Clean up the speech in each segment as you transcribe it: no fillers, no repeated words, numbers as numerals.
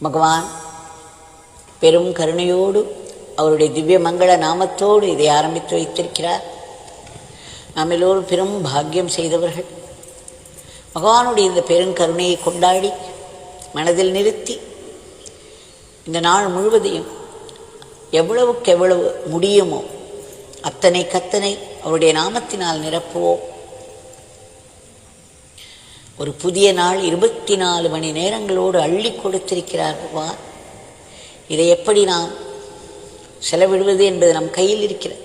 பகவான் பெரும் கருணையோடு அவருடைய திவ்ய மங்கள நாமத்தோடு இதை ஆரம்பித்து வைத்திருக்கிறார். நாம் எல்லோரும் பெரும் பாக்கியம் செய்தவர்கள். பகவானுடைய இந்த பெருங்கருணையை கொண்டாடி மனதில் நிறுத்தி இந்த நாள் முழுவதையும் எவ்வளவுக்கு எவ்வளவு முடியுமோ அத்தனை கத்தனை அவருடைய நாமத்தினால் நிரப்புவோம். ஒரு புதிய நாள் 24 மணி நேரங்களோடு அள்ளி கொடுத்திருக்கிறார் பகவான். இதை எப்படி நாம் செலவிடுவது என்பது நம் கையில் இருக்கிறது.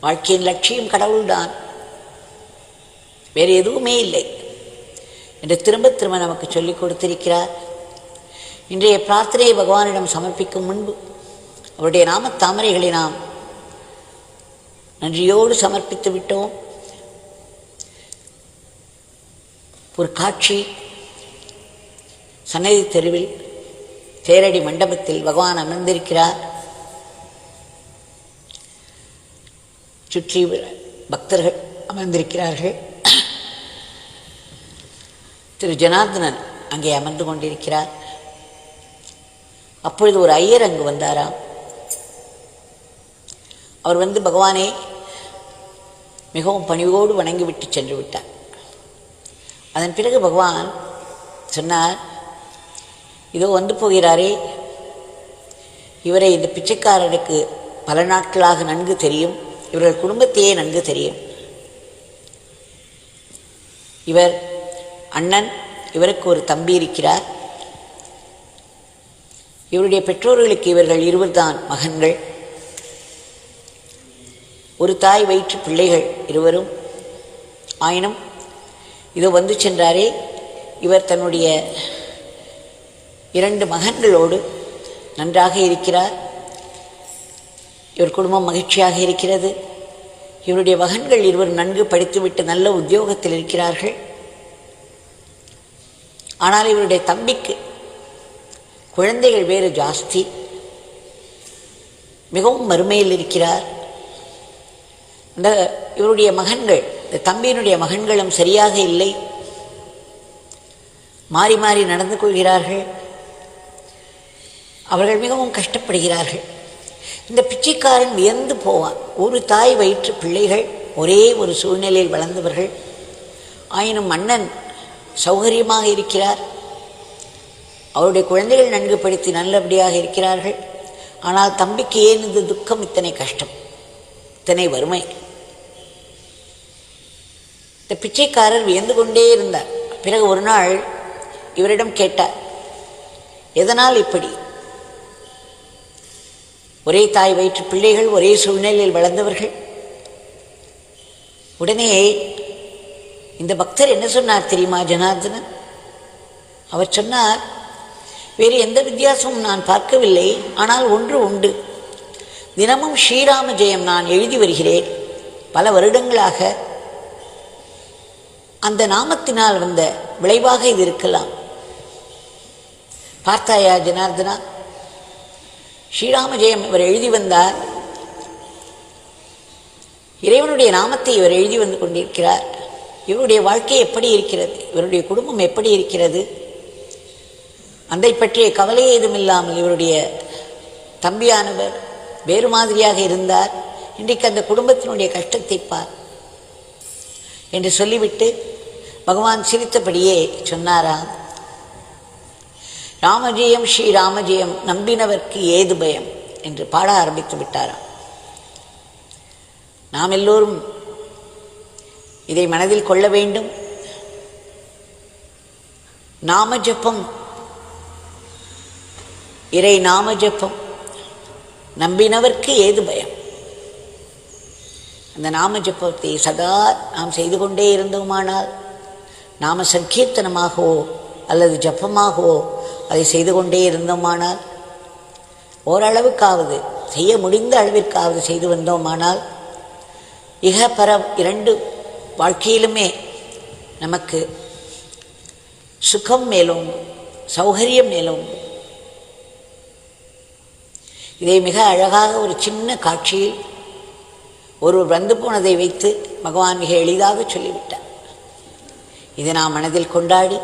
வாழ்க்கையின் லட்சியம் கடவுள்தான், வேறு எதுவுமே இல்லை என்று திரும்ப திரும்ப நமக்கு சொல்லிக் கொடுத்திருக்கிறார். இன்றைய பிரார்த்தனையை பகவானிடம் சமர்ப்பிக்கும் முன்பு அவருடைய நாம தாமரைகளை நாம் நன்றியோடு சமர்ப்பித்து விட்டோம். ஒரு காட்சி, சன்னதி தெருவில் தேரடி மண்டபத்தில் பகவான் அமர்ந்திருக்கிறார். சுற்றி பக்தர்கள் அமர்ந்திருக்கிறார்கள். திரு ஜனார்தனன் அங்கே அமர்ந்து கொண்டிருக்கிறார். அப்பொழுது ஒரு ஐயர் அங்கு வந்தாராம். அவர் வந்து பகவானை மிகவும் பணிவோடு வணங்கிவிட்டு சென்று விட்டார். அதன் பிறகு பகவான் சொன்னார், இதோ வந்து போகிறாரே, இவரை இந்த பிச்சைக்காரனுக்கு பல நாட்களாக நன்கு தெரியும், இவர்கள் குடும்பத்தையே நன்கு தெரியும். இவர் அண்ணன், இவருக்கு ஒரு தம்பி இருக்கிறார். இவருடைய பெற்றோர்களுக்கு இவர்கள் இருவர்தான் மகன்கள். ஒரு தாய் வயிற்று பிள்ளைகள் இருவரும். ஆயினும் இதோ வந்து சென்றாரே, இவர் தன்னுடைய 2 மகன்களோடு நன்றாக இருக்கிறார். இவர் குடும்பம் மகிழ்ச்சியாக இருக்கிறது. இவருடைய மகன்கள் இருவரும் நன்கு படித்துவிட்டு நல்ல உத்தியோகத்தில் இருக்கிறார்கள். ஆனால் இவருடைய தம்பிக்கு குழந்தைகள் வேறு ஜாஸ்தி, மிகவும் வறுமையில் இருக்கிறார். அந்த இவருடைய மகன்கள், இந்த தம்பியினுடைய மகன்களும் சரியாக இல்லை, மாறி மாறி நடந்து கொள்கிறார்கள். அவர்கள் மிகவும் கஷ்டப்படுகிறார்கள். இந்த பிச்சைக்காரன் வியந்து போவான். ஒரு தாய் வயிற்று பிள்ளைகள், ஒரே ஒரு சூழ்நிலையில் வளர்ந்தவர்கள். ஆயினும் அண்ணன் சௌகரியமாக இருக்கிறார், அவருடைய குழந்தைகள் நன்கு படித்து நல்லபடியாக இருக்கிறார்கள். ஆனால் தம்பிக்கு ஏன் இந்த துக்கம், இத்தனை கஷ்டம், இத்தனை வறுமை? இந்த பிச்சைக்காரர் வியந்து கொண்டே இருந்தார். பிறகு ஒரு நாள் இவரிடம் கேட்டார், எதனால் இப்படி? ஒரே தாய் வயிற்று பிள்ளைகள், ஒரே சூழ்நிலையில் வளர்ந்தவர்கள். உடனே இந்த பக்தர் என்ன சொன்னார் தெரியுமா ஜனார்தனன்? அவர் சொன்னார், வேறு எந்த வித்தியாசமும் நான் பார்க்கவில்லை, ஆனால் ஒன்று உண்டு. தினமும் ஸ்ரீராம ஜெயம் நான் எழுதி வருகிறேன். பல வருடங்களாக அந்த நாமத்தினால் வந்த விளைவாக இது இருக்கலாம். பார்த்தாயா ஜனார்தனா, ஸ்ரீராம ஜெயம் இவர் எழுதி வந்தார். இறைவனுடைய நாமத்தை இவர் எழுதி வந்து கொண்டிருக்கிறார். இவருடைய வாழ்க்கை எப்படி இருக்கிறது, இவருடைய குடும்பம் எப்படி இருக்கிறது, அதை பற்றிய கவலை ஏதும் இல்லாமல் இவருடைய தம்பியானவர் வேறு மாதிரியாக இருந்தார். இன்றைக்கு அந்த குடும்பத்தினுடைய கஷ்டத்தை பார் என்று சொல்லிவிட்டு பகவான் சிரித்தபடியே சொன்னாராம், ராமஜெயம் ஸ்ரீராமஜெயம் நம்பினவர்க்கு ஏது பயம் என்று பாட ஆரம்பித்து விட்டாராம். நாம் எல்லோரும் இதை மனதில் கொள்ள வேண்டும். நாம ஜபம், இறை நாம ஜபம் நம்பினவர்க்கு ஏது பயம். அந்த நாம ஜபத்தை சதா நாம் செய்து கொண்டே இருந்தோமானால், நாம சங்கீர்த்தனமாகவோ அல்லது ஜபமாகவோ அதை செய்து கொண்டே இருந்தோமானால், ஓரளவுக்காவது செய்ய முடிந்த அளவிற்காவது செய்து வந்தோமானால், இக பரம் 2 வாழ்க்கையிலுமே நமக்கு சுகம் மேலும் சௌகரியம் மேலும். இதை மிக அழகாக ஒரு சின்ன காட்சியில் ஒருவர் வந்து போனதை வைத்து பகவான் மிக எளிதாக சொல்லிவிட்டார். இதை நாம் மனதில் கொண்டாடி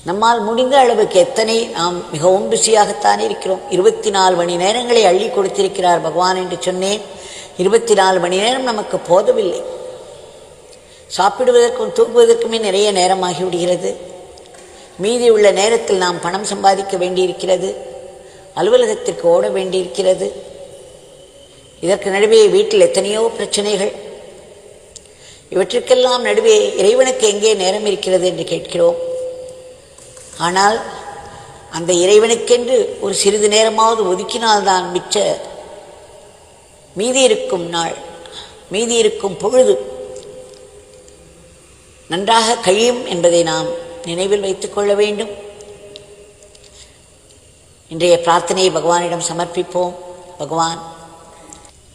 நம்மால் முடிந்த அளவுக்கு எத்தனை நாம் மிகவும் பிஸியாகத்தான் இருக்கிறோம். 24 மணி நேரங்களை அள்ளி கொடுத்திருக்கிறார் பகவான் என்று சொன்னேன். 24 மணி நேரம் நமக்கு போதவில்லை. சாப்பிடுவதற்கும் தூங்குவதற்குமே நிறைய நேரமாகிவிடுகிறது. மீதி உள்ள நேரத்தில் நாம் பணம் சம்பாதிக்க வேண்டியிருக்கிறது, அலுவலகத்திற்கு ஓட வேண்டியிருக்கிறது. இதற்கு நடுவே வீட்டில் எத்தனையோ பிரச்சனைகள். இவற்றிற்கெல்லாம் நடுவே இறைவனுக்கு எங்கே நேரம் இருக்கிறது என்று கேட்கிறோம். ஆனால் அந்த இறைவனுக்கென்று ஒரு சிறிது நேரமாவது ஒதுக்கினால்தான் மீதி இருக்கும் நாள், மீதி இருக்கும் பொழுது நன்றாக கழியும் என்பதை நாம் நினைவில் வைத்துக் கொள்ள வேண்டும். இன்றைய பிரார்த்தனையை பகவானிடம் சமர்ப்பிப்போம். பகவான்,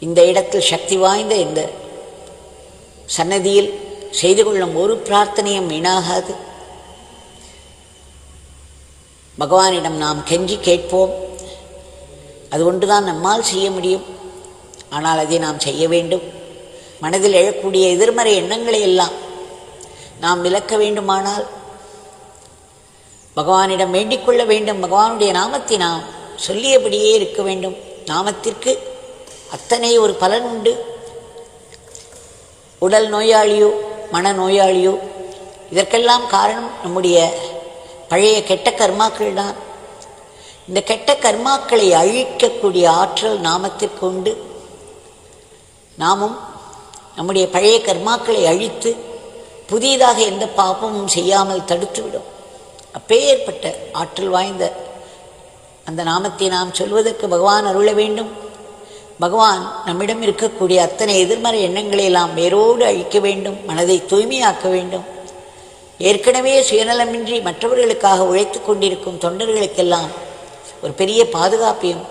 இந்த இடத்தில் சக்தி வாய்ந்த இந்த சன்னதியில் செய்து கொள்ளும் ஒரு பிரார்த்தனையும் வீணாகாது. பகவானிடம் நாம் கெஞ்சி கேட்போம். அது ஒன்றுதான் நம்மால் செய்ய முடியும். ஆனால் அதை நாம் செய்ய வேண்டும். மனதில் எழக்கூடிய எதிர்மறை எண்ணங்களை எல்லாம் நாம் விலக்க வேண்டுமானால் பகவானிடம் வேண்டிக் கொள்ள வேண்டும். பகவானுடைய நாமத்தை நாம் சொல்லியபடியே இருக்க வேண்டும். நாமத்திற்கு அத்தனை ஒரு பலன் உண்டு. உடல் நோயாளியோ மன நோயாளியோ இதற்கெல்லாம் காரணம் நம்முடைய பழைய கெட்ட கர்மாக்கள் தான். இந்த கெட்ட கர்மாக்களை அழிக்கக்கூடிய ஆற்றல் நாமத்திற்கு உண்டு. நாமும் நம்முடைய பழைய கர்மாக்களை அழித்து புதியதாக எந்த பாபமும் செய்யாமல் தடுத்துவிடும். அப்பேற்பட்ட ஆற்றல் வாய்ந்த அந்த நாமத்தை நாம் சொல்வதற்கு பகவான் அருள வேண்டும். பகவான் நம்மிடம் இருக்கக்கூடிய அத்தனை எதிர்மறை எண்ணங்களை எல்லாம் வேரோடு அழிக்க வேண்டும். மனதை தூய்மையாக்க வேண்டும். ஏற்கனவே சுயநலமின்றி மற்றவர்களுக்காக உழைத்து கொண்டிருக்கும் தொண்டர்களுக்கெல்லாம் ஒரு பெரிய பாதுகாப்பையும்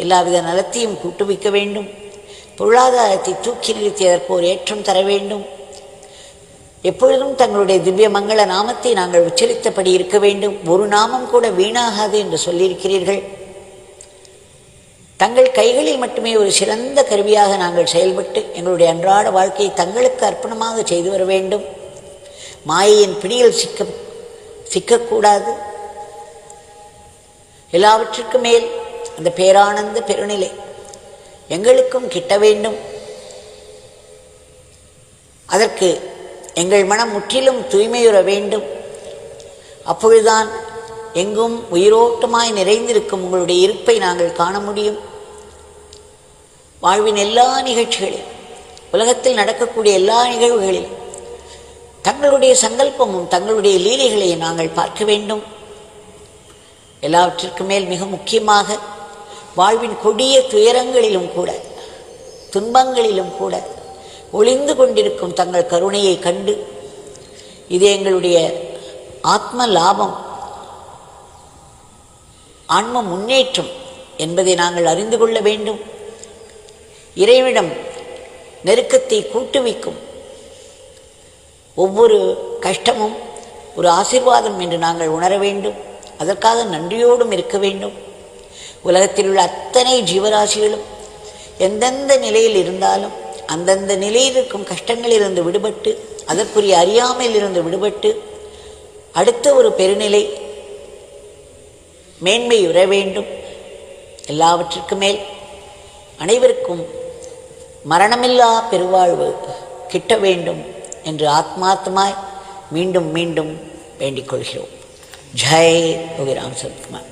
எல்லாவித நலத்தையும் கூட்டுவிக்க வேண்டும். பொருளாதாரத்தை தூக்கி நிறுத்தி அதற்கு ஒரு ஏற்றம் தர வேண்டும். எப்பொழுதும் தங்களுடைய திவ்ய மங்கள நாமத்தை நாங்கள் உச்சரித்தபடி இருக்க வேண்டும். ஒரு நாமம் கூட வீணாகாது என்று சொல்லியிருக்கிறீர்கள். தங்கள் கைகளில் மட்டுமே ஒரு சிறந்த கருவியாக நாங்கள் செயல்பட்டு எங்களுடைய அன்றாட வாழ்க்கையை தங்களுக்கு அர்ப்பணமாக செய்து வர வேண்டும். மாயையின் பிடியில் சிக்கக்கூடாது. எல்லாவற்றுக்கும் மேல் அந்த பேரானந்த பெருநிலை எங்களுக்கும் கிட்ட வேண்டும். அதற்கு எங்கள் மனம் முற்றிலும் தூய்மையுற வேண்டும். அப்பொழுதுதான் எங்கும் உயிரோட்டமாய் நிறைந்திருக்கும் உங்களுடைய இருப்பை நாங்கள் காண முடியும். வாழ்வின் எல்லா நிகழ்ச்சிகளிலும், உலகத்தில் நடக்கக்கூடிய எல்லா நிகழ்வுகளிலும் தங்களுடைய சங்கல்பமும் தங்களுடைய லீலைகளையும் நாங்கள் பார்க்க வேண்டும். எல்லாவற்றிற்கு மேல் மிக முக்கியமாக வாழ்வின் கொடிய துயரங்களிலும் கூட, துன்பங்களிலும் கூட ஒளிந்து கொண்டிருக்கும் தங்கள் கருணையை கண்டு இது எங்களுடைய ஆத்ம லாபம், ஆன்ம முன்னேற்றம் என்பதை நாங்கள் அறிந்து கொள்ள வேண்டும். இறைவனிடம் நெருக்கத்தை கூட்டுவிக்கும் ஒவ்வொரு கஷ்டமும் ஒரு ஆசீர்வாதம் என்று நாங்கள் உணர வேண்டும். அதற்காக நன்றியோடும் இருக்க வேண்டும். உலகத்தில் உள்ள அத்தனை ஜீவராசிகளும் எந்தெந்த நிலையில் இருந்தாலும் அந்தந்த நிலையில் இருக்கும் கஷ்டங்களிலிருந்து விடுபட்டு, அதற்குரிய அறியாமையிலிருந்து விடுபட்டு அடுத்த ஒரு பெருநிலை மேன்மையுற வேண்டும். எல்லாவற்றிற்கு மேல் அனைவருக்கும் மரணமில்லா பெருவாழ்வு கிட்ட வேண்டும் என்று ஆத்மார்த்தமாய் மீண்டும் மீண்டும் வேண்டிக் கொள்கிறோம். ஜெய் யோகிராம் சத்குமார்.